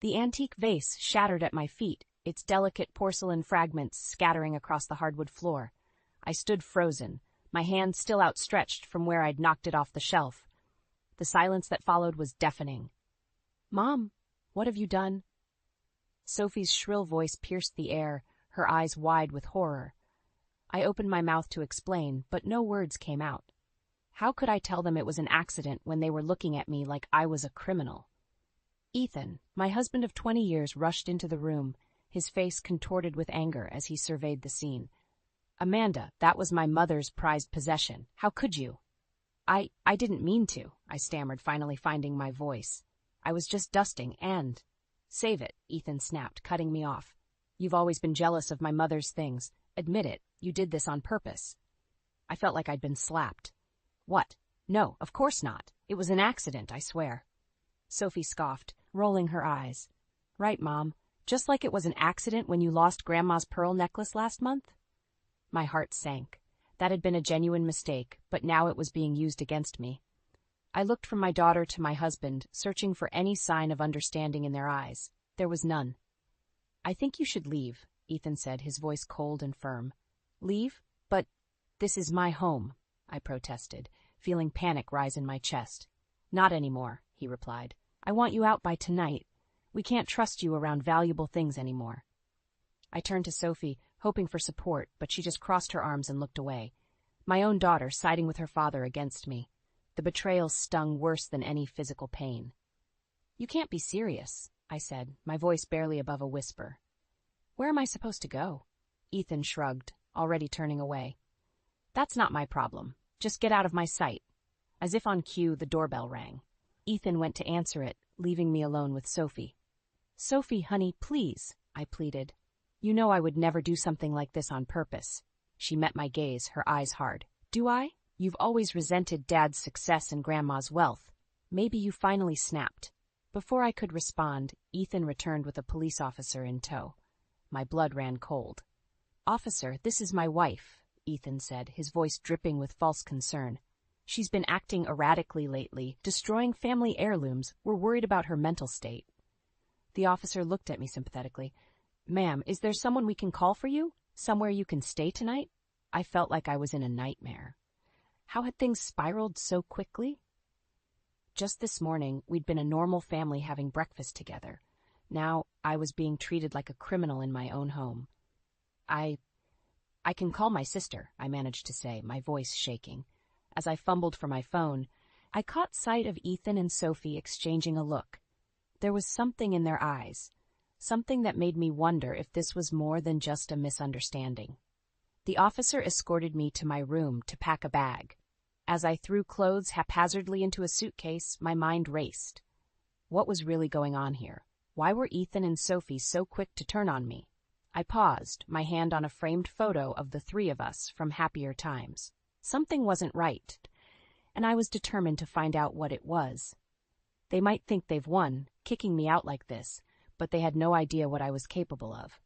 The antique vase shattered at my feet, its delicate porcelain fragments scattering across the hardwood floor. I stood frozen, my hand still outstretched from where I'd knocked it off the shelf. The silence that followed was deafening. "Mom, what have you done?" Sophie's shrill voice pierced the air, her eyes wide with horror. I opened my mouth to explain, but no words came out. How could I tell them it was an accident when they were looking at me like I was a criminal? Ethan, my husband of 20 years, rushed into the room, his face contorted with anger as he surveyed the scene. "Amanda, that was my mother's prized possession. How could you?" I didn't mean to," I stammered, finally finding my voice. "I was just dusting and—" "Save it," Ethan snapped, cutting me off. "You've always been jealous of my mother's things. Admit it, you did this on purpose." I felt like I'd been slapped. "What? No, of course not. It was an accident, I swear." Sophie scoffed, rolling her eyes. "Right, Mom. Just like it was an accident when you lost Grandma's pearl necklace last month?" My heart sank. That had been a genuine mistake, but now it was being used against me. I looked from my daughter to my husband, searching for any sign of understanding in their eyes. There was none. "I think you should leave," Ethan said, his voice cold and firm. "Leave? But this is my home," I protested, feeling panic rise in my chest. "Not anymore," he replied. "I want you out by tonight. We can't trust you around valuable things anymore." I turned to Sophie, hoping for support, but she just crossed her arms and looked away. My own daughter siding with her father against me. The betrayal stung worse than any physical pain. "You can't be serious," I said, my voice barely above a whisper. "Where am I supposed to go?" Ethan shrugged, already turning away. "That's not my problem. Just get out of my sight." As if on cue, the doorbell rang. Ethan went to answer it, leaving me alone with Sophie. "Sophie, honey, please," I pleaded. "You know I would never do something like this on purpose." She met my gaze, her eyes hard. "Do I? You've always resented Dad's success and Grandma's wealth. Maybe you finally snapped." Before I could respond, Ethan returned with a police officer in tow. My blood ran cold. "Officer, this is my wife," Ethan said, his voice dripping with false concern. "She's been acting erratically lately, destroying family heirlooms. We're worried about her mental state." The officer looked at me sympathetically. "Ma'am, is there someone we can call for you? Somewhere you can stay tonight?" I felt like I was in a nightmare. How had things spiraled so quickly? Just this morning, we'd been a normal family having breakfast together. Now, I was being treated like a criminal in my own home. I can call my sister," I managed to say, my voice shaking. As I fumbled for my phone, I caught sight of Ethan and Sophie exchanging a look. There was something in their eyes, something that made me wonder if this was more than just a misunderstanding. The officer escorted me to my room to pack a bag. As I threw clothes haphazardly into a suitcase, my mind raced. What was really going on here? Why were Ethan and Sophie so quick to turn on me? I paused, my hand on a framed photo of the three of us from happier times. Something wasn't right, and I was determined to find out what it was. They might think they've won, kicking me out like this, but they had no idea what I was capable of.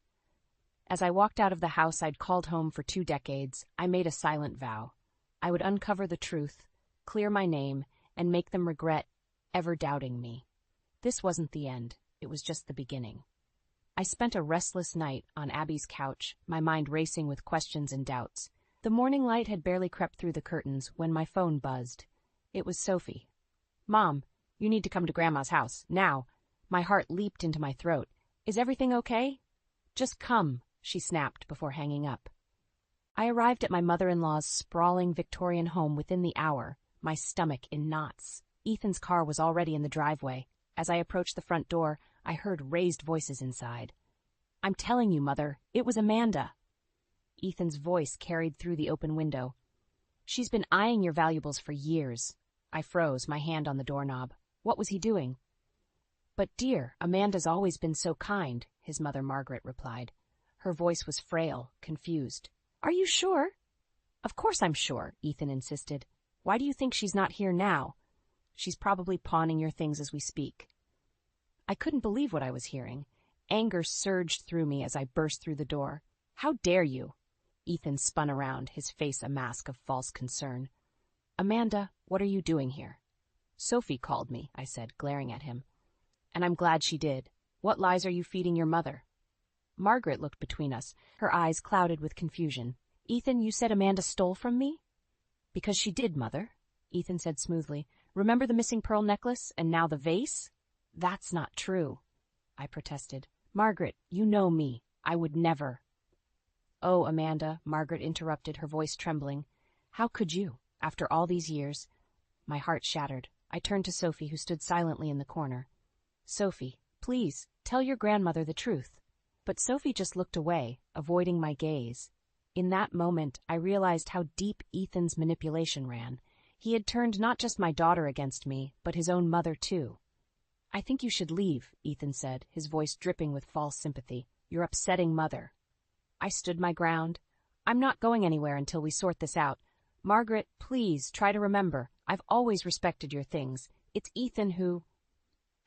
As I walked out of the house I'd called home for 2 decades, I made a silent vow. I would uncover the truth, clear my name, and make them regret ever doubting me. This wasn't the end, it was just the beginning. I spent a restless night on Abby's couch, my mind racing with questions and doubts. The morning light had barely crept through the curtains when my phone buzzed. It was Sophie. "Mom, you need to come to Grandma's house, now." My heart leaped into my throat. "Is everything okay?" "Just come," she snapped before hanging up. I arrived at my mother-in-law's sprawling Victorian home within the hour, my stomach in knots. Ethan's car was already in the driveway. As I approached the front door, I heard raised voices inside. "I'm telling you, Mother, it was Amanda." Ethan's voice carried through the open window. "She's been eyeing your valuables for years." I froze, my hand on the doorknob. What was he doing? "But dear, Amanda's always been so kind," his mother Margaret replied. Her voice was frail, confused. "Are you sure?" "Of course I'm sure," Ethan insisted. "Why do you think she's not here now?" "She's probably pawning your things as we speak." I couldn't believe what I was hearing. Anger surged through me as I burst through the door. "How dare you?" Ethan spun around, his face a mask of false concern. "Amanda, what are you doing here?" "Sophie called me," I said, glaring at him. "And I'm glad she did. What lies are you feeding your mother? Margaret looked between us, her eyes clouded with confusion. Ethan, you said Amanda stole from me? Because she did, Mother, Ethan said smoothly. Remember the missing pearl necklace and now the vase? That's not true, I protested. Margaret, you know me. I would never. Oh, Amanda, Margaret interrupted, her voice trembling. How could you, after all these years? My heart shattered. I turned to Sophie, who stood silently in the corner. Sophie, please, tell your grandmother the truth. But Sophie just looked away, avoiding my gaze. In that moment, I realized how deep Ethan's manipulation ran. He had turned not just my daughter against me, but his own mother, too. I think you should leave, Ethan said, his voice dripping with false sympathy. You're upsetting Mother. I stood my ground. I'm not going anywhere until we sort this out. Margaret, please, try to remember. I've always respected your things. It's Ethan who...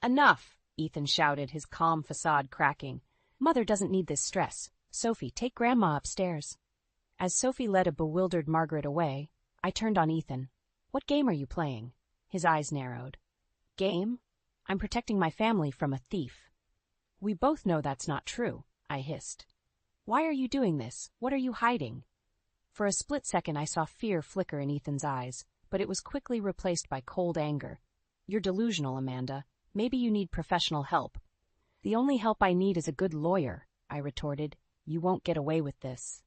Enough, Ethan shouted, his calm facade cracking. Mother doesn't need this stress. Sophie, take Grandma upstairs. As Sophie led a bewildered Margaret away, I turned on Ethan. What game are you playing? His eyes narrowed. Game? I'm protecting my family from a thief. We both know that's not true, I hissed. Why are you doing this? What are you hiding? For a split second I saw fear flicker in Ethan's eyes, but it was quickly replaced by cold anger. You're delusional, Amanda. Maybe you need professional help. The only help I need is a good lawyer, I retorted. You won't get away with this.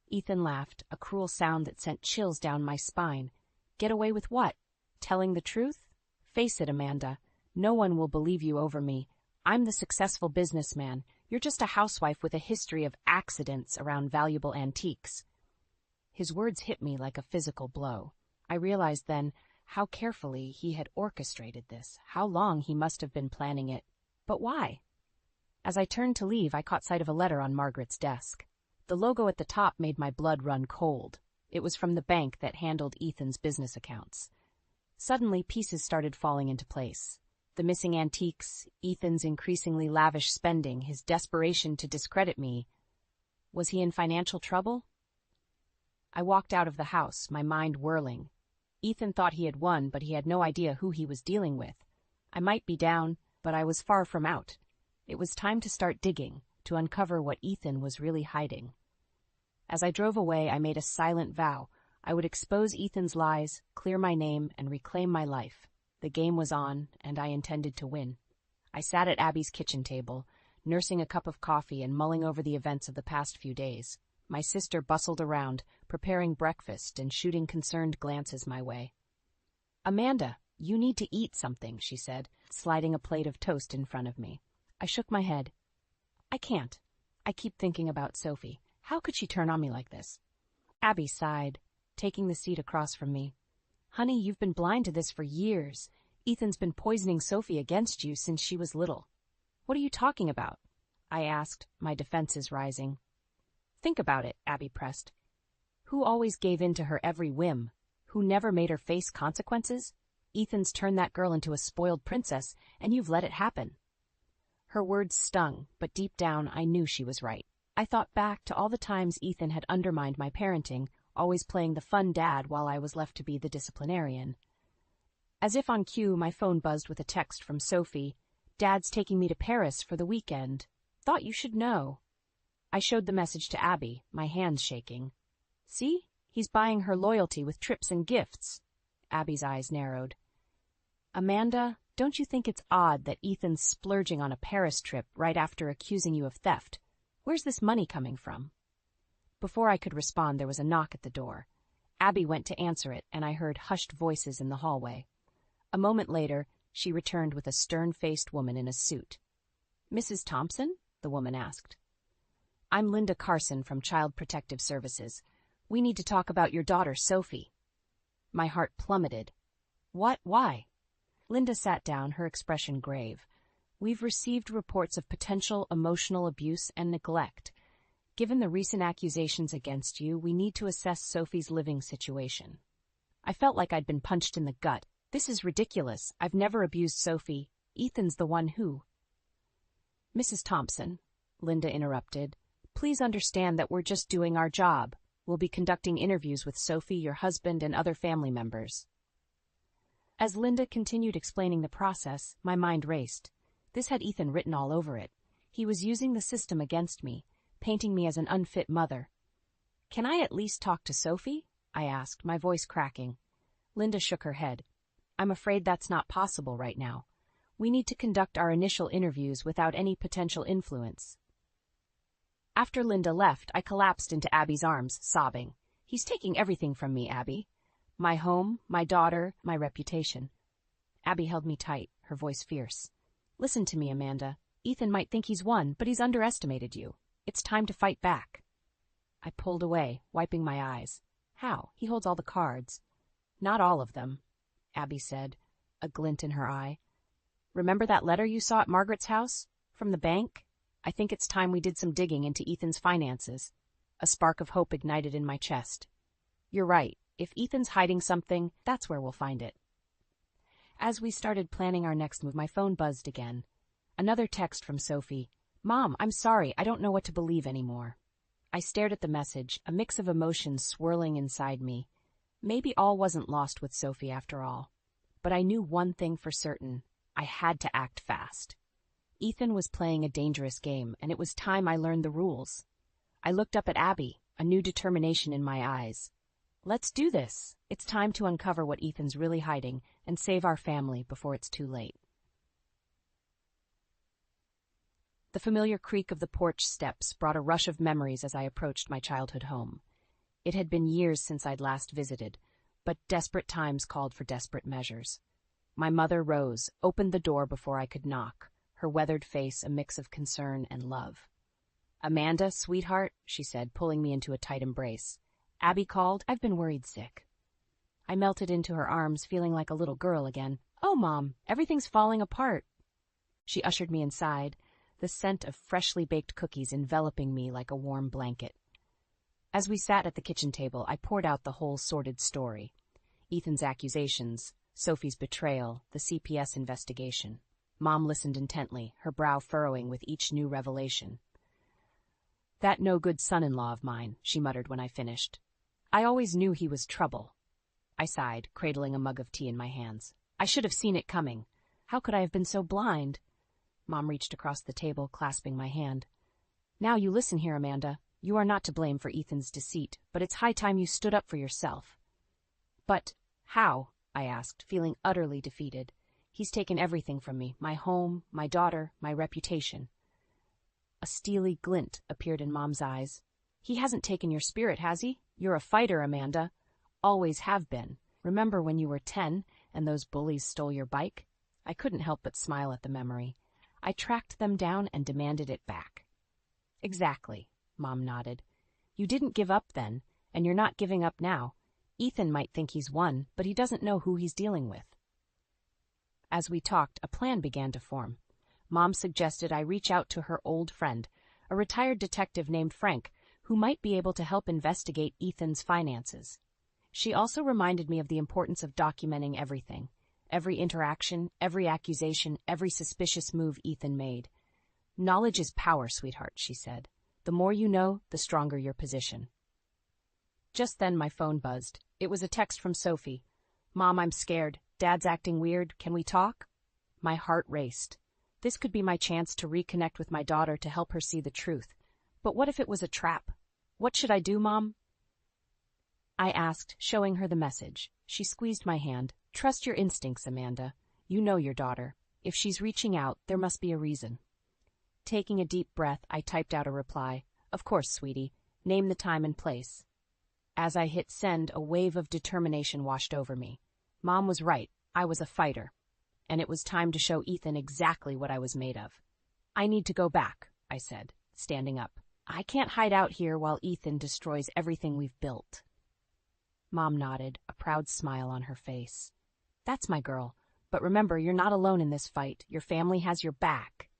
Ethan laughed, a cruel sound that sent chills down my spine. Get away with what? Telling the truth? Face it, Amanda. No one will believe you over me. I'm the successful businessman. You're just a housewife with a history of accidents around valuable antiques. His words hit me like a physical blow. I realized then how carefully he had orchestrated this, how long he must have been planning it. But why? As I turned to leave, I caught sight of a letter on Margaret's desk. The logo at the top made my blood run cold. It was from the bank that handled Ethan's business accounts. Suddenly, pieces started falling into place. The missing antiques, Ethan's increasingly lavish spending, his desperation to discredit me. Was he in financial trouble? I walked out of the house, my mind whirling. Ethan thought he had won, but he had no idea who he was dealing with. I might be down, but I was far from out. It was time to start digging, to uncover what Ethan was really hiding. As I drove away, I made a silent vow. I would expose Ethan's lies, clear my name, and reclaim my life. The game was on, and I intended to win. I sat at Abby's kitchen table, nursing a cup of coffee and mulling over the events of the past few days. My sister bustled around, preparing breakfast and shooting concerned glances my way. Amanda, you need to eat something, she said, sliding a plate of toast in front of me. I shook my head. I can't. I keep thinking about Sophie. How could she turn on me like this? Abby sighed, taking the seat across from me. Honey, you've been blind to this for years. Ethan's been poisoning Sophie against you since she was little. What are you talking about? I asked, my defenses rising. Think about it, Abby pressed. Who always gave in to her every whim? Who never made her face consequences? Ethan's turned that girl into a spoiled princess, and you've let it happen. Her words stung, but deep down I knew she was right. I thought back to all the times Ethan had undermined my parenting, always playing the fun dad while I was left to be the disciplinarian. As if on cue, my phone buzzed with a text from Sophie. Dad's taking me to Paris for the weekend. Thought you should know. I showed the message to Abby, my hands shaking. See? He's buying her loyalty with trips and gifts. Abby's eyes narrowed. Amanda, don't you think it's odd that Ethan's splurging on a Paris trip right after accusing you of theft? Where's this money coming from? Before I could respond, there was a knock at the door. Abby went to answer it, and I heard hushed voices in the hallway. A moment later, she returned with a stern-faced woman in a suit. Mrs. Thompson? The woman asked. I'm Linda Carson from Child Protective Services. We need to talk about your daughter, Sophie. My heart plummeted. What? Why? Linda sat down, her expression grave. We've received reports of potential emotional abuse and neglect. Given the recent accusations against you, we need to assess Sophie's living situation. I felt like I'd been punched in the gut. This is ridiculous. I've never abused Sophie. Ethan's the one who. Mrs. Thompson, Linda interrupted, please understand that we're just doing our job. We'll be conducting interviews with Sophie, your husband, and other family members. As Linda continued explaining the process, my mind raced. This had Ethan written all over it. He was using the system against me, painting me as an unfit mother. "Can I at least talk to Sophie?" I asked, my voice cracking. Linda shook her head. "I'm afraid that's not possible right now. We need to conduct our initial interviews without any potential influence." After Linda left, I collapsed into Abby's arms, sobbing. "He's taking everything from me, Abby. My home, my daughter, my reputation." Abby held me tight, her voice fierce. "Listen to me, Amanda. Ethan might think he's won, but he's underestimated you. It's time to fight back." I pulled away, wiping my eyes. "How? He holds all the cards." "Not all of them," Abby said, a glint in her eye. "Remember that letter you saw at Margaret's house? From the bank? I think it's time we did some digging into Ethan's finances." A spark of hope ignited in my chest. "You're right. If Ethan's hiding something, that's where we'll find it." As we started planning our next move, my phone buzzed again. Another text from Sophie. "Mom, I'm sorry. I don't know what to believe anymore." I stared at the message, a mix of emotions swirling inside me. Maybe all wasn't lost with Sophie after all. But I knew one thing for certain. I had to act fast. Ethan was playing a dangerous game, and it was time I learned the rules. I looked up at Abby, a new determination in my eyes. "Let's do this. It's time to uncover what Ethan's really hiding and save our family before it's too late." The familiar creak of the porch steps brought a rush of memories as I approached my childhood home. It had been years since I'd last visited, but desperate times called for desperate measures. My mother rose, opened the door before I could knock, her weathered face a mix of concern and love. "Amanda, sweetheart," she said, pulling me into a tight embrace. "Abby called. I've been worried sick." I melted into her arms, feeling like a little girl again. "Oh, Mom, everything's falling apart." She ushered me inside, the scent of freshly baked cookies enveloping me like a warm blanket. As we sat at the kitchen table, I poured out the whole sordid story. Ethan's accusations, Sophie's betrayal, the CPS investigation. Mom listened intently, her brow furrowing with each new revelation. "That no-good son-in-law of mine," she muttered when I finished. "I always knew he was trouble." I sighed, cradling a mug of tea in my hands. "I should have seen it coming. How could I have been so blind?" Mom reached across the table, clasping my hand. "Now you listen here, Amanda. You are not to blame for Ethan's deceit, but it's high time you stood up for yourself." "But how?" I asked, feeling utterly defeated. "He's taken everything from me, my home, my daughter, my reputation." A steely glint appeared in Mom's eyes. "He hasn't taken your spirit, has he? You're a fighter, Amanda. Always have been. Remember when you were 10 and those bullies stole your bike?" I couldn't help but smile at the memory. I tracked them down and demanded it back. "Exactly," Mom nodded. "You didn't give up then, and you're not giving up now. Ethan might think he's won, but he doesn't know who he's dealing with." As we talked, a plan began to form. Mom suggested I reach out to her old friend, a retired detective named Frank, who might be able to help investigate Ethan's finances. She also reminded me of the importance of documenting everything. Every interaction, every accusation, every suspicious move Ethan made. "Knowledge is power, sweetheart," she said. "The more you know, the stronger your position." Just then my phone buzzed. It was a text from Sophie. "Mom, I'm scared. Dad's acting weird. Can we talk?" My heart raced. This could be my chance to reconnect with my daughter to help her see the truth. But what if it was a trap? "What should I do, Mom?" I asked, showing her the message. She squeezed my hand. "Trust your instincts, Amanda. You know your daughter. If she's reaching out, there must be a reason." Taking a deep breath, I typed out a reply. "Of course, sweetie. Name the time and place." As I hit send, a wave of determination washed over me. Mom was right. I was a fighter. And it was time to show Ethan exactly what I was made of. "I need to go back," I said, standing up. "I can't hide out here while Ethan destroys everything we've built." Mom nodded, a proud smile on her face. "That's my girl. But remember, you're not alone in this fight. Your family has your back."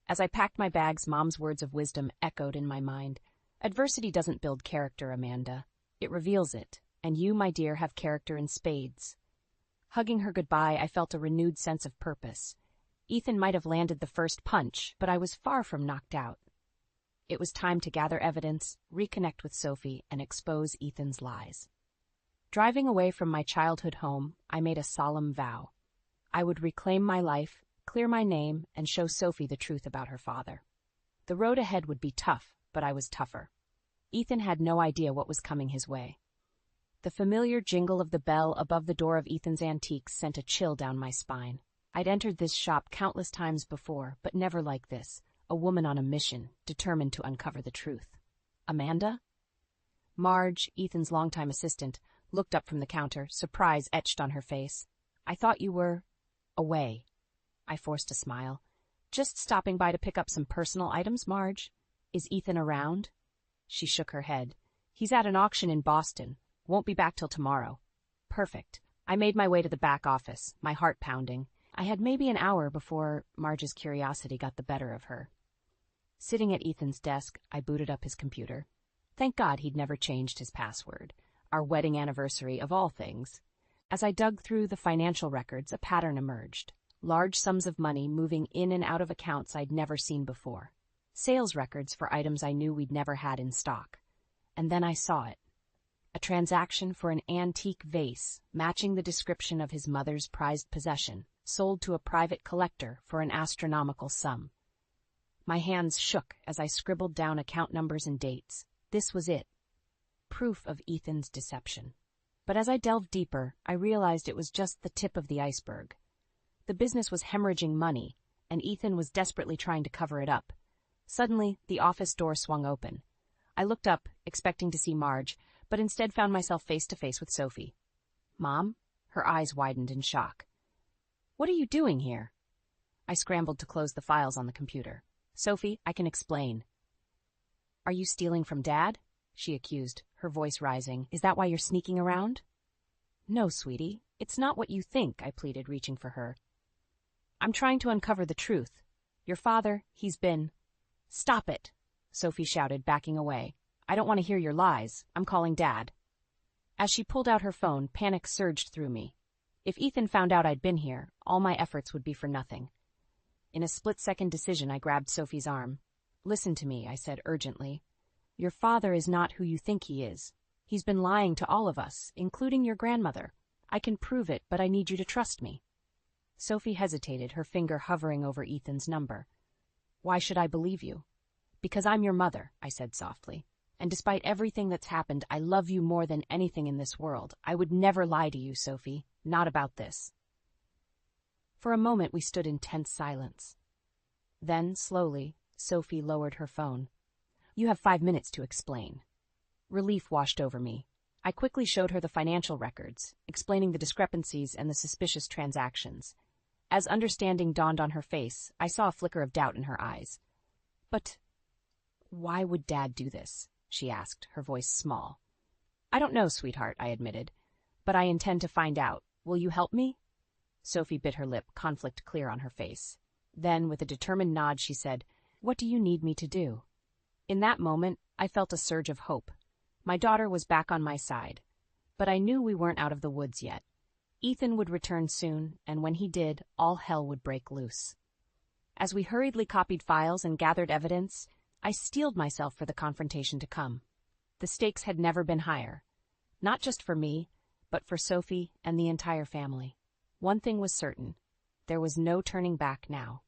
As I packed my bags, Mom's words of wisdom echoed in my mind. "Adversity doesn't build character, Amanda. It reveals it. And you, my dear, have character in spades." Hugging her goodbye, I felt a renewed sense of purpose. Ethan might have landed the first punch, but I was far from knocked out. It was time to gather evidence, reconnect with Sophie, and expose Ethan's lies. Driving away from my childhood home, I made a solemn vow. I would reclaim my life, clear my name, and show Sophie the truth about her father. The road ahead would be tough, but I was tougher. Ethan had no idea what was coming his way. The familiar jingle of the bell above the door of Ethan's Antiques sent a chill down my spine. I'd entered this shop countless times before, but never like this, a woman on a mission, determined to uncover the truth. Amanda? Marge, Ethan's longtime assistant, looked up from the counter, surprise etched on her face. I thought you were away. I forced a smile. Just stopping by to pick up some personal items, Marge. Is Ethan around? She shook her head. He's at an auction in Boston. Won't be back till tomorrow. Perfect. I made my way to the back office, my heart pounding. I had maybe an hour before Marge's curiosity got the better of her. Sitting at Ethan's desk, I booted up his computer. Thank God he'd never changed his password. Our wedding anniversary of all things. As I dug through the financial records, a pattern emerged. Large sums of money moving in and out of accounts I'd never seen before. Sales records for items I knew we'd never had in stock. And then I saw it. A transaction for an antique vase, matching the description of his mother's prized possession, sold to a private collector for an astronomical sum. My hands shook as I scribbled down account numbers and dates. This was it. Proof of Ethan's deception. But as I delved deeper, I realized it was just the tip of the iceberg. The business was hemorrhaging money, and Ethan was desperately trying to cover it up. Suddenly, the office door swung open. I looked up, expecting to see Marge, but instead found myself face to face with Sophie. Mom? Her eyes widened in shock. What are you doing here? I scrambled to close the files on the computer. Sophie, I can explain. Are you stealing from Dad? She accused, her voice rising. Is that why you're sneaking around? No, sweetie. It's not what you think, I pleaded, reaching for her. I'm trying to uncover the truth. Your father, he's been... Stop it, Sophie shouted, backing away. I don't want to hear your lies. I'm calling Dad. As she pulled out her phone, panic surged through me. If Ethan found out I'd been here, all my efforts would be for nothing. In a split-second decision, I grabbed Sophie's arm. Listen to me, I said urgently. Your father is not who you think he is. He's been lying to all of us, including your grandmother. I can prove it, but I need you to trust me. Sophie hesitated, her finger hovering over Ethan's number. Why should I believe you? Because I'm your mother, I said softly. And despite everything that's happened, I love you more than anything in this world. I would never lie to you, Sophie. Not about this. For a moment, we stood in tense silence. Then, slowly, Sophie lowered her phone. You have 5 minutes to explain. Relief washed over me. I quickly showed her the financial records, explaining the discrepancies and the suspicious transactions. As understanding dawned on her face, I saw a flicker of doubt in her eyes. But why would Dad do this? She asked, her voice small. I don't know, sweetheart, I admitted. But I intend to find out. Will you help me? Sophie bit her lip, conflict clear on her face. Then, with a determined nod, she said, What do you need me to do? In that moment, I felt a surge of hope. My daughter was back on my side. But I knew we weren't out of the woods yet. Ethan would return soon, and when he did, all hell would break loose. As we hurriedly copied files and gathered evidence, I steeled myself for the confrontation to come. The stakes had never been higher. Not just for me, but for Sophie and the entire family. One thing was certain. There was no turning back now.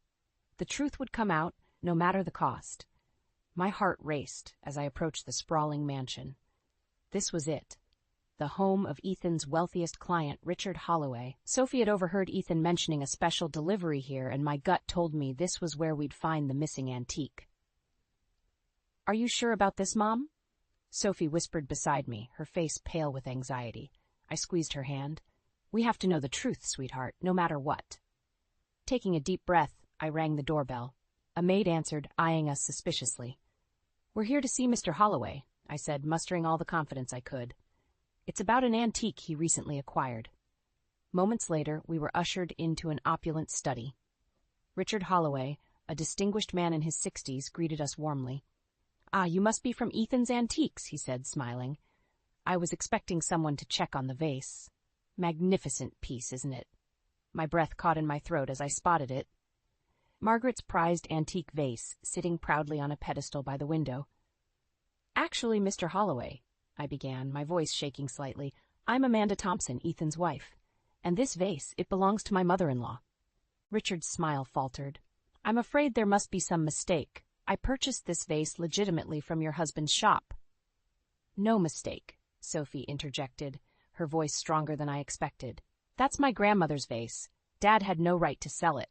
The truth would come out, no matter the cost. My heart raced as I approached the sprawling mansion. This was it. The home of Ethan's wealthiest client, Richard Holloway. Sophie had overheard Ethan mentioning a special delivery here, and my gut told me this was where we'd find the missing antique. Are you sure about this, Mom? Sophie whispered beside me, her face pale with anxiety. I squeezed her hand. We have to know the truth, sweetheart, no matter what. Taking a deep breath, I rang the doorbell. A maid answered, eyeing us suspiciously. We're here to see Mr. Holloway, I said, mustering all the confidence I could. It's about an antique he recently acquired. Moments later, we were ushered into an opulent study. Richard Holloway, a distinguished man in his 60s, greeted us warmly. Ah, you must be from Ethan's Antiques, he said, smiling. I was expecting someone to check on the vase. Magnificent piece, isn't it? My breath caught in my throat as I spotted it. Margaret's prized antique vase, sitting proudly on a pedestal by the window. Actually, Mr. Holloway, I began, my voice shaking slightly, I'm Amanda Thompson, Ethan's wife. And this vase, it belongs to my mother-in-law. Richard's smile faltered. I'm afraid there must be some mistake. I purchased this vase legitimately from your husband's shop. No mistake, Sophie interjected, her voice stronger than I expected. That's my grandmother's vase. Dad had no right to sell it.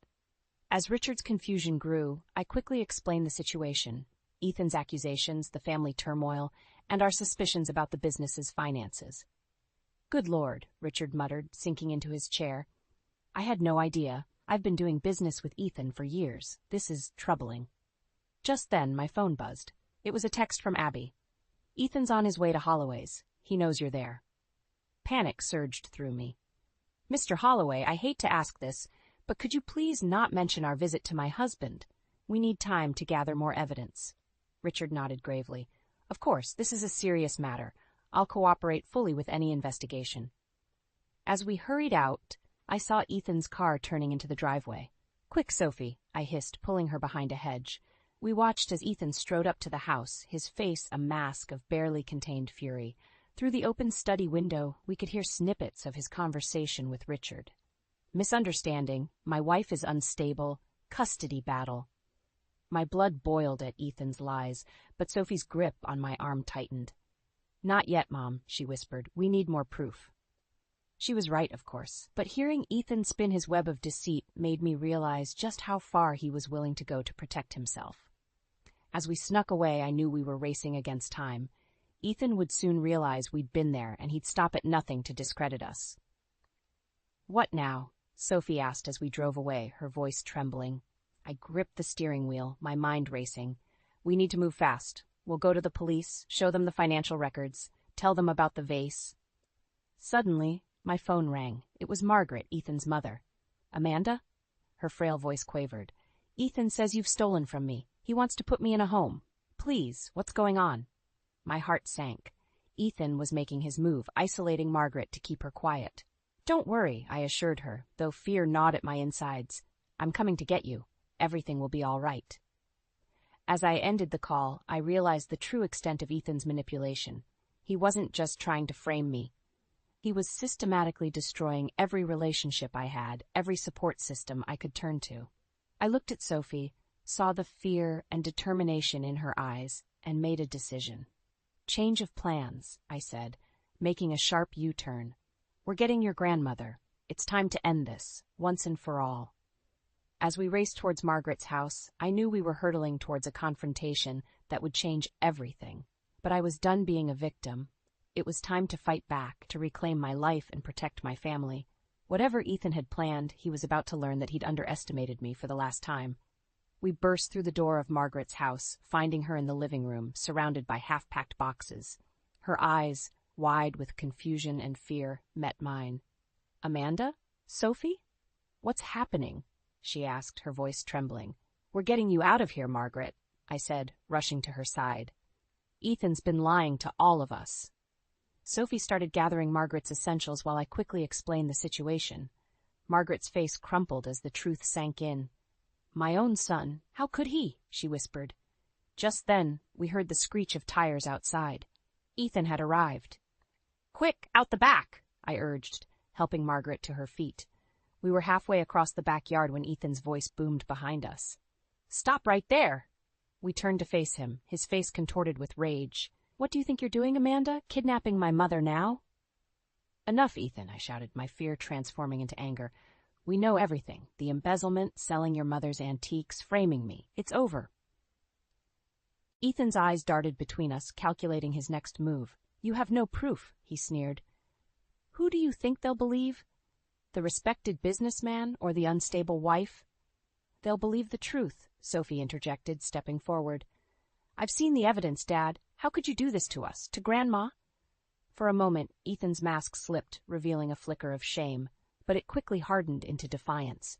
As Richard's confusion grew, I quickly explained the situation, Ethan's accusations, the family turmoil, and our suspicions about the business's finances. Good Lord, Richard muttered, sinking into his chair. I had no idea. I've been doing business with Ethan for years. This is troubling. Just then, my phone buzzed. It was a text from Abby. Ethan's on his way to Holloway's. He knows you're there. Panic surged through me. Mr. Holloway, I hate to ask this, but could you please not mention our visit to my husband? We need time to gather more evidence. Richard nodded gravely. Of course, this is a serious matter. I'll cooperate fully with any investigation. As we hurried out, I saw Ethan's car turning into the driveway. Quick, Sophie, I hissed, pulling her behind a hedge. We watched as Ethan strode up to the house, his face a mask of barely contained fury. Through the open study window, we could hear snippets of his conversation with Richard. Misunderstanding, my wife is unstable, custody battle. My blood boiled at Ethan's lies, but Sophie's grip on my arm tightened. Not yet, Mom, she whispered. We need more proof. She was right, of course, but hearing Ethan spin his web of deceit made me realize just how far he was willing to go to protect himself. As we snuck away, I knew we were racing against time. Ethan would soon realize we'd been there, and he'd stop at nothing to discredit us. What now? Sophie asked as we drove away, her voice trembling. I gripped the steering wheel, my mind racing. We need to move fast. We'll go to the police, show them the financial records, tell them about the vase. Suddenly, my phone rang. It was Margaret, Ethan's mother. Amanda? Her frail voice quavered. Ethan says you've stolen from me. He wants to put me in a home. Please, what's going on? My heart sank. Ethan was making his move, isolating Margaret to keep her quiet. Don't worry, I assured her, though fear gnawed at my insides. I'm coming to get you. Everything will be all right. As I ended the call, I realized the true extent of Ethan's manipulation. He wasn't just trying to frame me. He was systematically destroying every relationship I had, every support system I could turn to. I looked at Sophie, saw the fear and determination in her eyes, and made a decision. Change of plans, I said, making a sharp U-turn. We're getting your grandmother. It's time to end this, once and for all. As we raced towards Margaret's house, I knew we were hurtling towards a confrontation that would change everything. But I was done being a victim. It was time to fight back, to reclaim my life and protect my family. Whatever Ethan had planned, he was about to learn that he'd underestimated me for the last time. We burst through the door of Margaret's house, finding her in the living room, surrounded by half-packed boxes. Her eyes, wide with confusion and fear, met mine. Amanda? Sophie? What's happening? She asked, her voice trembling. We're getting you out of here, Margaret, I said, rushing to her side. Ethan's been lying to all of us. Sophie started gathering Margaret's essentials while I quickly explained the situation. Margaret's face crumpled as the truth sank in. My own son, how could he? She whispered. Just then, we heard the screech of tires outside. Ethan had arrived. Quick, out the back, I urged, helping Margaret to her feet. We were halfway across the backyard when Ethan's voice boomed behind us. Stop right there! We turned to face him, his face contorted with rage. What do you think you're doing, Amanda? Kidnapping my mother now? Enough, Ethan, I shouted, my fear transforming into anger. We know everything. The embezzlement, selling your mother's antiques, framing me. It's over. Ethan's eyes darted between us, calculating his next move. You have no proof, he sneered. Who do you think they'll believe? The respected businessman or the unstable wife? They'll believe the truth, Sophie interjected, stepping forward. I've seen the evidence, Dad. How could you do this to us, to Grandma? For a moment, Ethan's mask slipped, revealing a flicker of shame, but it quickly hardened into defiance.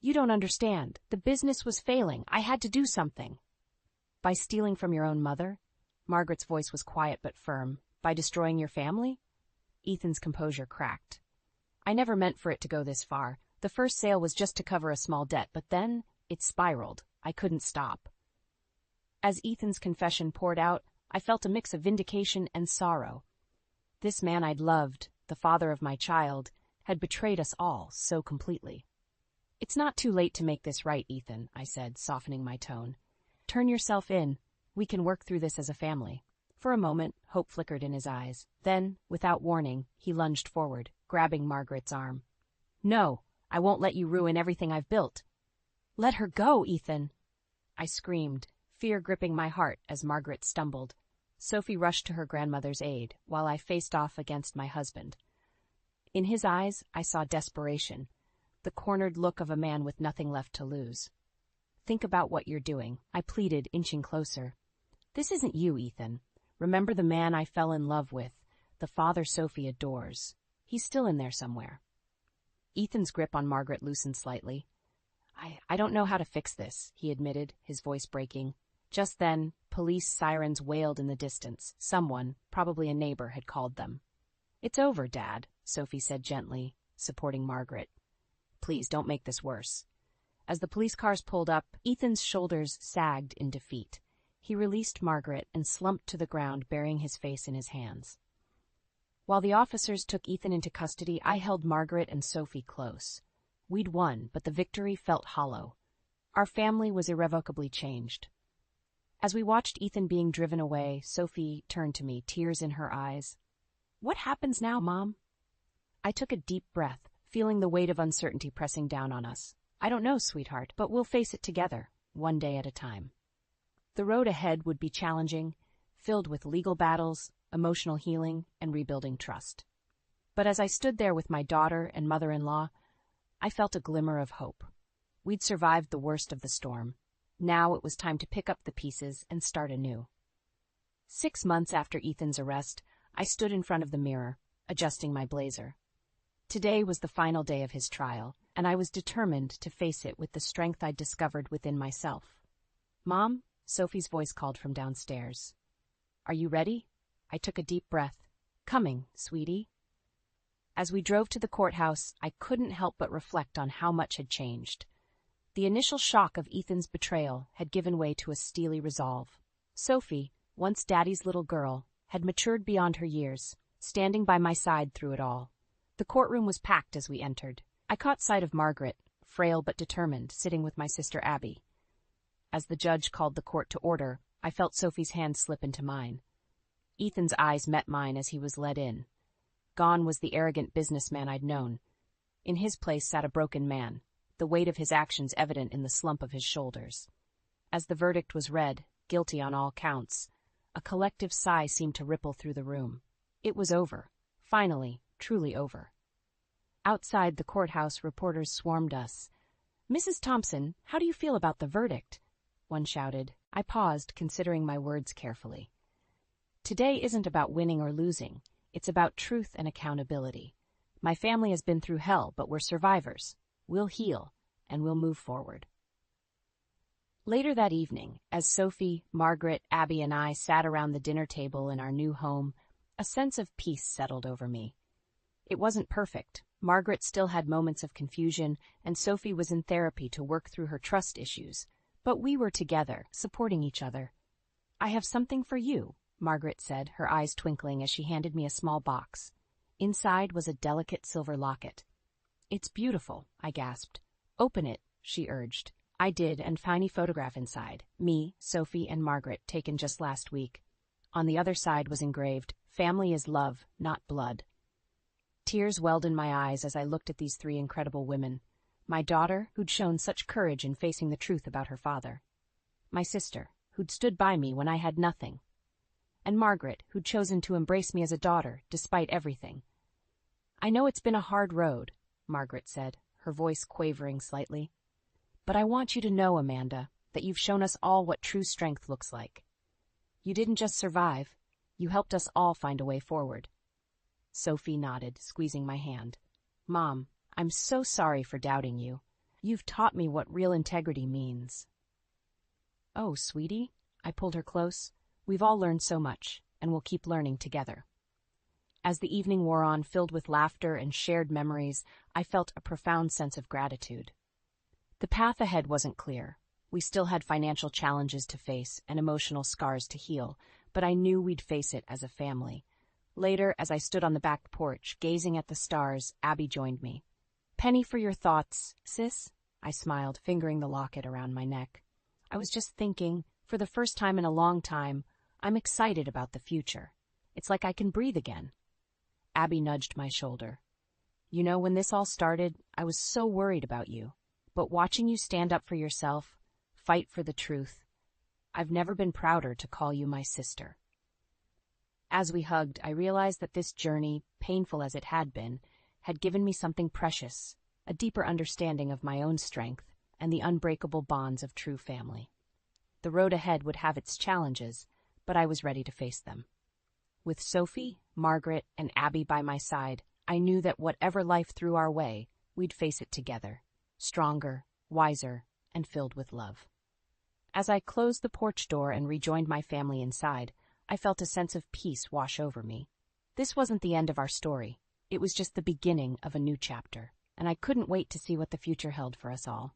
You don't understand. The business was failing. I had to do something. By stealing from your own mother? Margaret's voice was quiet but firm. By destroying your family? Ethan's composure cracked. I never meant for it to go this far. The first sale was just to cover a small debt, but then it spiraled. I couldn't stop. As Ethan's confession poured out, I felt a mix of vindication and sorrow. This man I'd loved, the father of my child, had betrayed us all so completely. It's not too late to make this right, Ethan, I said, softening my tone. Turn yourself in. We can work through this as a family. For a moment, hope flickered in his eyes. Then, without warning, he lunged forward, grabbing Margaret's arm. No, I won't let you ruin everything I've built. Let her go, Ethan! I screamed, fear gripping my heart as Margaret stumbled. Sophie rushed to her grandmother's aid, while I faced off against my husband. In his eyes, I saw desperation, the cornered look of a man with nothing left to lose. Think about what you're doing, I pleaded, inching closer. This isn't you, Ethan. Remember the man I fell in love with, the father Sophie adores. He's still in there somewhere. Ethan's grip on Margaret loosened slightly. I don't know how to fix this, he admitted, his voice breaking. Just then, police sirens wailed in the distance. Someone, probably a neighbor, had called them. It's over, Dad, Sophie said gently, supporting Margaret. Please don't make this worse. As the police cars pulled up, Ethan's shoulders sagged in defeat. He released Margaret and slumped to the ground, burying his face in his hands. While the officers took Ethan into custody, I held Margaret and Sophie close. We'd won, but the victory felt hollow. Our family was irrevocably changed. As we watched Ethan being driven away, Sophie turned to me, tears in her eyes. What happens now, Mom? I took a deep breath, feeling the weight of uncertainty pressing down on us. I don't know, sweetheart, but we'll face it together, one day at a time. The road ahead would be challenging, filled with legal battles, emotional healing, and rebuilding trust. But as I stood there with my daughter and mother-in-law, I felt a glimmer of hope. We'd survived the worst of the storm. Now it was time to pick up the pieces and start anew. 6 months after Ethan's arrest, I stood in front of the mirror, adjusting my blazer. Today was the final day of his trial, and I was determined to face it with the strength I'd discovered within myself. Mom, Sophie's voice called from downstairs. Are you ready? I took a deep breath. Coming, sweetie. As we drove to the courthouse, I couldn't help but reflect on how much had changed. The initial shock of Ethan's betrayal had given way to a steely resolve. Sophie, once Daddy's little girl, had matured beyond her years, standing by my side through it all. The courtroom was packed as we entered. I caught sight of Margaret, frail but determined, sitting with my sister Abby. As the judge called the court to order, I felt Sophie's hand slip into mine. Ethan's eyes met mine as he was led in. Gone was the arrogant businessman I'd known. In his place sat a broken man, the weight of his actions evident in the slump of his shoulders. As the verdict was read, guilty on all counts, a collective sigh seemed to ripple through the room. It was over. Finally, truly over. Outside the courthouse, reporters swarmed us. Mrs. Thompson, how do you feel about the verdict? One shouted. I paused, considering my words carefully. Today isn't about winning or losing. It's about truth and accountability. My family has been through hell, but we're survivors. We'll heal, and we'll move forward. Later that evening, as Sophie, Margaret, Abby, and I sat around the dinner table in our new home, a sense of peace settled over me. It wasn't perfect. Margaret still had moments of confusion, and Sophie was in therapy to work through her trust issues. But we were together, supporting each other. I have something for you, Margaret said, her eyes twinkling as she handed me a small box. Inside was a delicate silver locket. It's beautiful, I gasped. Open it, she urged. I did, and found a photograph inside. Me, Sophie, and Margaret, taken just last week. On the other side was engraved, "Family is love, not blood." Tears welled in my eyes as I looked at these 3 incredible women. My daughter, who'd shown such courage in facing the truth about her father. My sister, who'd stood by me when I had nothing. And Margaret, who'd chosen to embrace me as a daughter, despite everything. I know it's been a hard road, Margaret said, her voice quavering slightly. But I want you to know, Amanda, that you've shown us all what true strength looks like. You didn't just survive, you helped us all find a way forward. Sophie nodded, squeezing my hand. Mom, I'm so sorry for doubting you. You've taught me what real integrity means. Oh, sweetie, I pulled her close. We've all learned so much, and we'll keep learning together. As the evening wore on, filled with laughter and shared memories, I felt a profound sense of gratitude. The path ahead wasn't clear. We still had financial challenges to face and emotional scars to heal, but I knew we'd face it as a family. Later, as I stood on the back porch, gazing at the stars, Abby joined me. Penny for your thoughts, sis? I smiled, fingering the locket around my neck. I was just thinking, for the first time in a long time, I'm excited about the future. It's like I can breathe again. Abby nudged my shoulder. You know, when this all started, I was so worried about you. But watching you stand up for yourself, fight for the truth, I've never been prouder to call you my sister. As we hugged, I realized that this journey, painful as it had been, had given me something precious, a deeper understanding of my own strength and the unbreakable bonds of true family. The road ahead would have its challenges, but I was ready to face them. With Sophie, Margaret, and Abby by my side, I knew that whatever life threw our way, we'd face it together, stronger, wiser, and filled with love. As I closed the porch door and rejoined my family inside, I felt a sense of peace wash over me. This wasn't the end of our story. It was just the beginning of a new chapter, and I couldn't wait to see what the future held for us all.